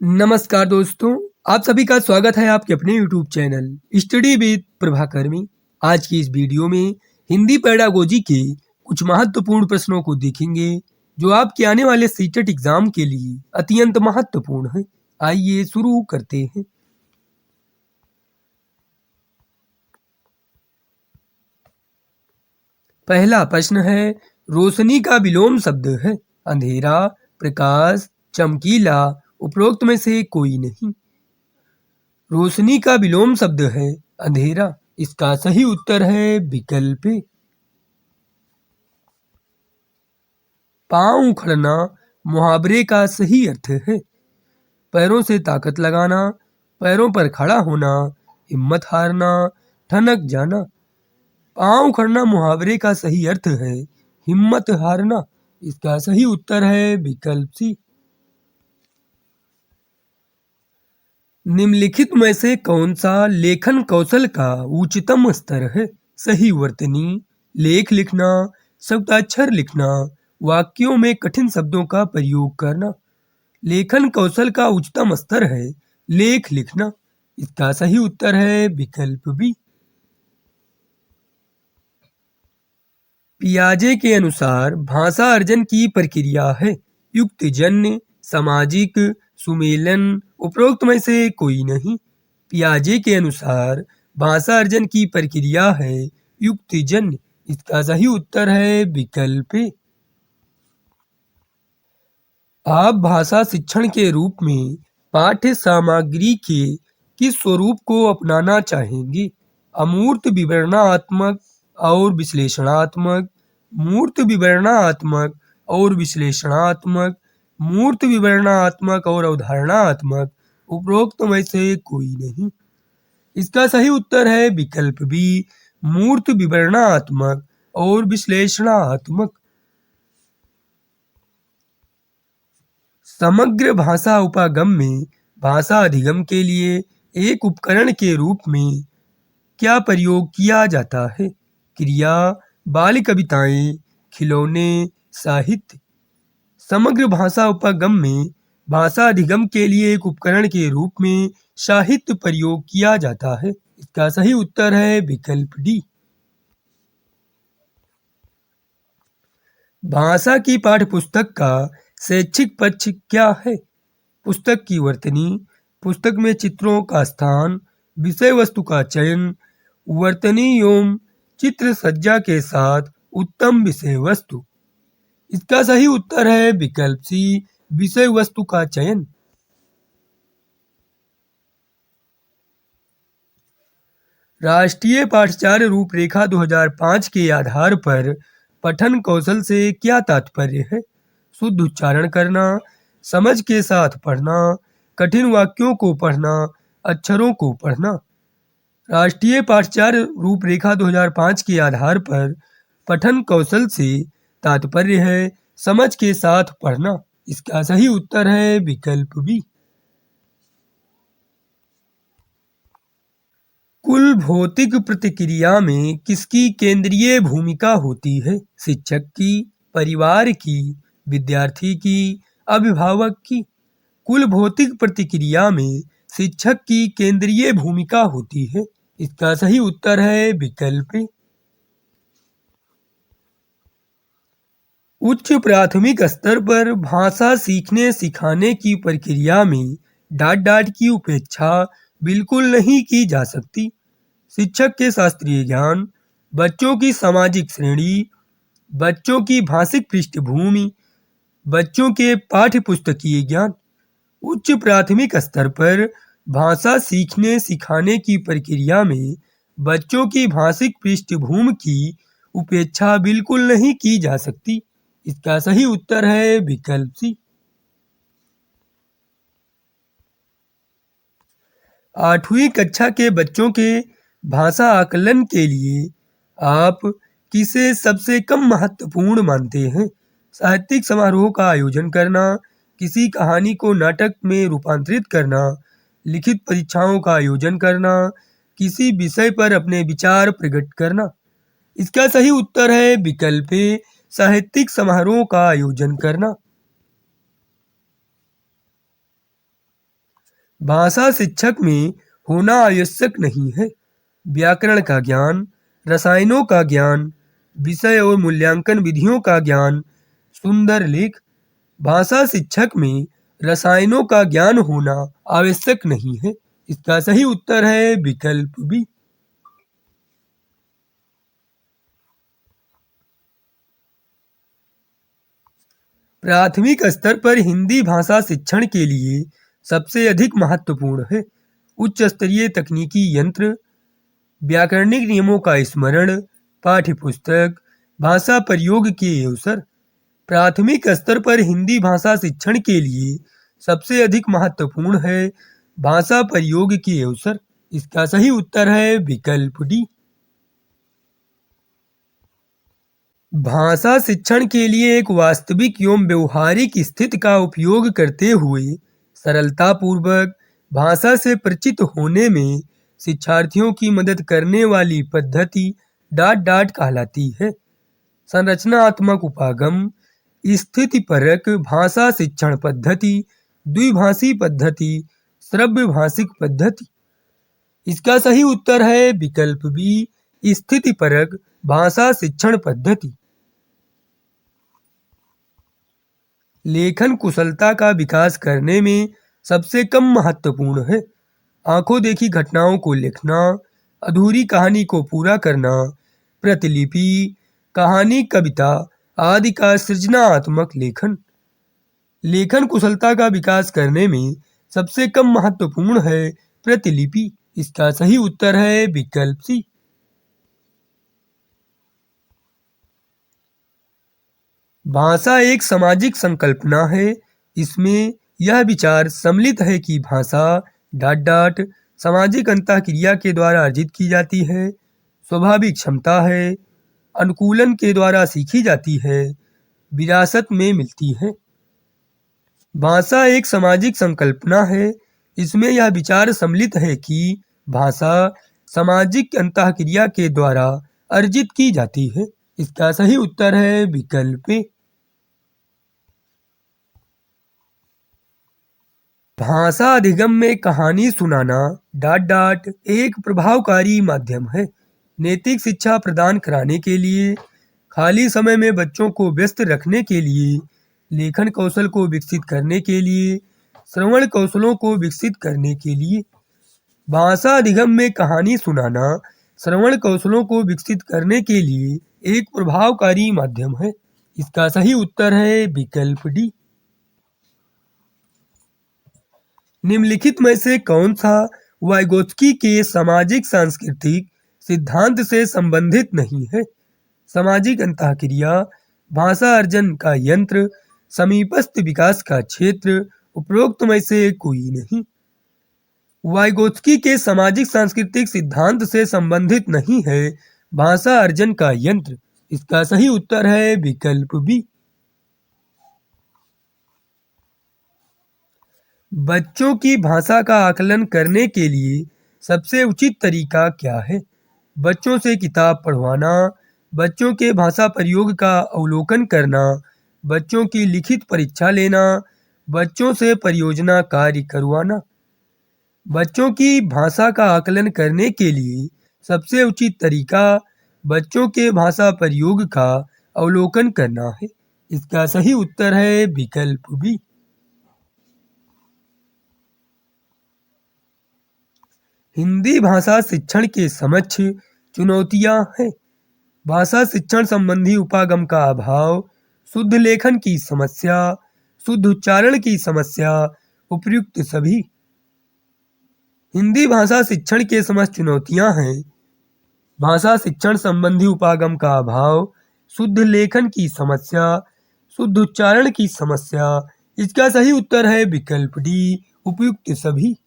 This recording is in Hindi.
नमस्कार दोस्तों, आप सभी का स्वागत है आपके अपने YouTube channel study with Prabhakar में। आज की इस वीडियो में हिंदी पेडागोजी के कुछ महत्वपूर्ण प्रश्नों को देखेंगे जो आपके आने वाले सीटेट एग्जाम के लिए अत्यंत महत्वपूर्ण है। आइए शुरू करते हैं। पहला प्रश्न है, रोशनी का विलोम शब्द है अंधेरा, प्रकाश, चमकीला। उपरोक्त में से कोई नहीं। रोशनी का विलोम शब्द है अंधेरा। इसका सही उत्तर है विकल्प ए। पांव उखड़ना मुहावरे का सही अर्थ है पैरों से ताकत लगाना, पैरों पर खड़ा होना, हिम्मत हारना, ठनक जाना। पांव उखड़ना मुहावरे का सही अर्थ है हिम्मत हारना। इसका सही उत्तर है विकल्प सी। निम्नलिखित में से कौन सा लेखन कौशल का उच्चतम स्तर है? सही वर्तनी, लेख लिखना, शब्दाक्षर लिखना, वाक्यों में कठिन शब्दों का प्रयोग करना। लेखन कौशल का उच्चतम स्तर है लेख लिखना। इसका सही उत्तर है विकल्प बी। पियाजे के अनुसार भाषा अर्जन की प्रक्रिया है युक्त जन्य, सामाजिक, सुमेलन। उपरोक्त में से कोई नहीं। पियाजे के अनुसार भाषा अर्जन की प्रक्रिया है युक्त जन्य। इसका सही उत्तर है विकल्प ए। आप भाषा शिक्षण के रूप में पाठ्य सामग्री के किस स्वरूप को अपनाना चाहेंगे? अमूर्त, विवरणात्मक और विश्लेषणात्मक, मूर्त, विवरणात्मक और विश्लेषणात्मक, मूर्त, विवरणात्मक और अवधारणात्मक। उपरोक्त में से कोई नहीं। इसका सही उत्तर है विकल्प बी, मूर्त, विवरणात्मक और विश्लेषणात्मक। समग्र भाषा उपागम में भाषा अधिगम के लिए एक उपकरण के रूप में क्या प्रयोग किया जाता है? क्रिया, बाल कविताएं, खिलौने, साहित्य। समग्र भाषा उपागम में भाषा अधिगम के लिए एक उपकरण के रूप में साहित्य प्रयोग किया जाता है। इसका सही उत्तर है विकल्प डी। भाषा की पाठ्यपुस्तक का शैक्षिक पक्ष क्या है? पुस्तक की वर्तनी, पुस्तक में चित्रों का स्थान, विषय वस्तु का चयन, वर्तनी एवं चित्र सज्जा के साथ उत्तम विषय वस्तु। इसका सही उत्तर है विकल्प सी, विषय वस्तु का चयन। राष्ट्रीय पाठ्यचर्या रूपरेखा 2005 के आधार पर पठन कौशल से क्या तात्पर्य है? शुद्ध उच्चारण करना, समझ के साथ पढ़ना, कठिन वाक्यों को पढ़ना, अक्षरों को पढ़ना। राष्ट्रीय पाठ्यचर्या रूपरेखा 2005 के आधार पर पठन कौशल से तात्पर्य है समझ के साथ पढ़ना। इसका सही उत्तर है विकल्प बी। कुल भौतिक प्रतिक्रिया में किसकी केंद्रीय भूमिका होती है? शिक्षक की, परिवार की, विद्यार्थी की, अभिभावक की। कुल भौतिक प्रतिक्रिया में शिक्षक की केंद्रीय भूमिका होती है। इसका सही उत्तर है विकल्प ए। उच्च प्राथमिक स्तर पर भाषा सीखने सिखाने की प्रक्रिया में डांट डांट की उपेक्षा बिल्कुल नहीं की जा सकती। शिक्षक के शास्त्रीय ज्ञान, बच्चों की सामाजिक श्रेणी, बच्चों की भाषिक पृष्ठभूमि, बच्चों के पाठ्य पुस्तकीय ज्ञान। उच्च प्राथमिक स्तर पर भाषा सीखने सिखाने की प्रक्रिया में बच्चों की भाषिक पृष्ठभूमि की उपेक्षा बिल्कुल नहीं की जा सकती। इसका सही उत्तर है विकल्प सी। 8वीं कक्षा के बच्चों के भाषा आकलन के लिए आप किसे सबसे कम महत्वपूर्ण मानते हैं? साहित्यिक समारोह का आयोजन करना, किसी कहानी को नाटक में रूपांतरित करना, लिखित परीक्षाओं का आयोजन करना, किसी विषय पर अपने विचार प्रकट करना। इसका सही उत्तर है विकल्प ए, साहित्यिक समारोह का आयोजन करना। भाषा शिक्षक में होना आवश्यक नहीं है। व्याकरण का ज्ञान, रसायनों का ज्ञान, विषय और मूल्यांकन विधियों का ज्ञान। सुंदर लेख। भाषा शिक्षक में रसायनों का ज्ञान होना आवश्यक नहीं है। इसका सही उत्तर है विकल्प बी। प्राथमिक स्तर पर हिंदी भाषा शिक्षण के लिए सबसे अधिक महत्वपूर्ण है उच्च स्तरीय तकनीकी यंत्र, व्याकरणिक नियमों का स्मरण, पाठ्य पुस्तक, भाषा प्रयोग के अवसर। प्राथमिक स्तर पर हिंदी भाषा शिक्षण के लिए सबसे अधिक महत्वपूर्ण है भाषा प्रयोग के अवसर। इसका सही उत्तर है विकल्प डी। भाषा शिक्षण के लिए एक वास्तविक एवं व्यवहारिक स्थिति का उपयोग करते हुए सरलता पूर्वक भाषा से परिचित होने में शिक्षार्थियों की मदद करने वाली पद्धति डाट डाट कहलाती है। संरचनात्मक उपागम, स्थिति परक भाषा शिक्षण पद्धति, द्विभाषी पद्धति, श्रव्य भाषिक पद्धति। इसका सही उत्तर है विकल्प बी, स्थिति परक भाषा शिक्षण पद्धति। लेखन कुशलता का विकास करने में सबसे कम महत्वपूर्ण है आंखों देखी घटनाओं को लिखना, अधूरी कहानी को पूरा करना, प्रतिलिपि, कहानी, कविता आदि का सृजनात्मक लेखन। लेखन कुशलता का विकास करने में सबसे कम महत्वपूर्ण है प्रतिलिपि। इसका सही उत्तर है विकल्प सी। भाषा एक सामाजिक संकल्पना है। इसमें यह विचार सम्मिलित है कि भाषा डाट डाट सामाजिक अंतःक्रिया के द्वारा अर्जित की जाती है, स्वाभाविक क्षमता है, अनुकूलन के द्वारा सीखी जाती है, विरासत में मिलती है। भाषा एक सामाजिक संकल्पना है। इसमें यह विचार सम्मिलित है कि भाषा सामाजिक अंतःक्रिया के द्वारा अर्जित की जाती है। इसका सही उत्तर है विकल्प ए। भाषा अधिगम में कहानी सुनाना डाट डाट एक प्रभावकारी माध्यम है। नैतिक शिक्षा प्रदान कराने के लिए, खाली समय में बच्चों को व्यस्त रखने के लिए, लेखन कौशल को विकसित करने के लिए, श्रवण कौशलों को विकसित करने के लिए। भाषा अधिगम में कहानी सुनाना श्रवण कौशलों को विकसित करने के लिए एक प्रभावकारी माध्यम है। इसका सही उत्तर है विकल्प डी। निम्नलिखित में से कौन सा वाइगोत्स्की के सामाजिक सांस्कृतिक सिद्धांत से संबंधित नहीं है? सामाजिक अंतःक्रिया, भाषा अर्जन का यंत्र, समीपस्थ विकास का क्षेत्र, उपरोक्त में से कोई नहीं। वाइगोत्स्की के सामाजिक सांस्कृतिक सिद्धांत से संबंधित नहीं है भाषा अर्जन का यंत्र। इसका सही उत्तर है विकल्प बी। बच्चों की भाषा का आकलन करने के लिए सबसे उचित तरीका क्या है? बच्चों से किताब पढ़वाना, बच्चों के भाषा प्रयोग का अवलोकन करना, बच्चों की लिखित परीक्षा लेना, बच्चों से परियोजना कार्य करवाना। बच्चों की भाषा का आकलन करने के लिए सबसे उचित तरीका बच्चों के भाषा प्रयोग का अवलोकन करना है। इसका सही उत्तर है विकल्प बी। हिंदी भाषा शिक्षण के समक्ष चुनौतियां हैं। भाषा शिक्षण संबंधी उपागम का अभाव, शुद्ध लेखन की समस्या, शुद्ध उच्चारण की समस्या, उपयुक्त सभी। हिंदी भाषा शिक्षण के समक्ष चुनौतियां हैं भाषा शिक्षण संबंधी उपागम का अभाव, शुद्ध लेखन की समस्या, शुद्ध उच्चारण की समस्या। इसका सही उत्तर है विकल्प डी, उपयुक्त सभी।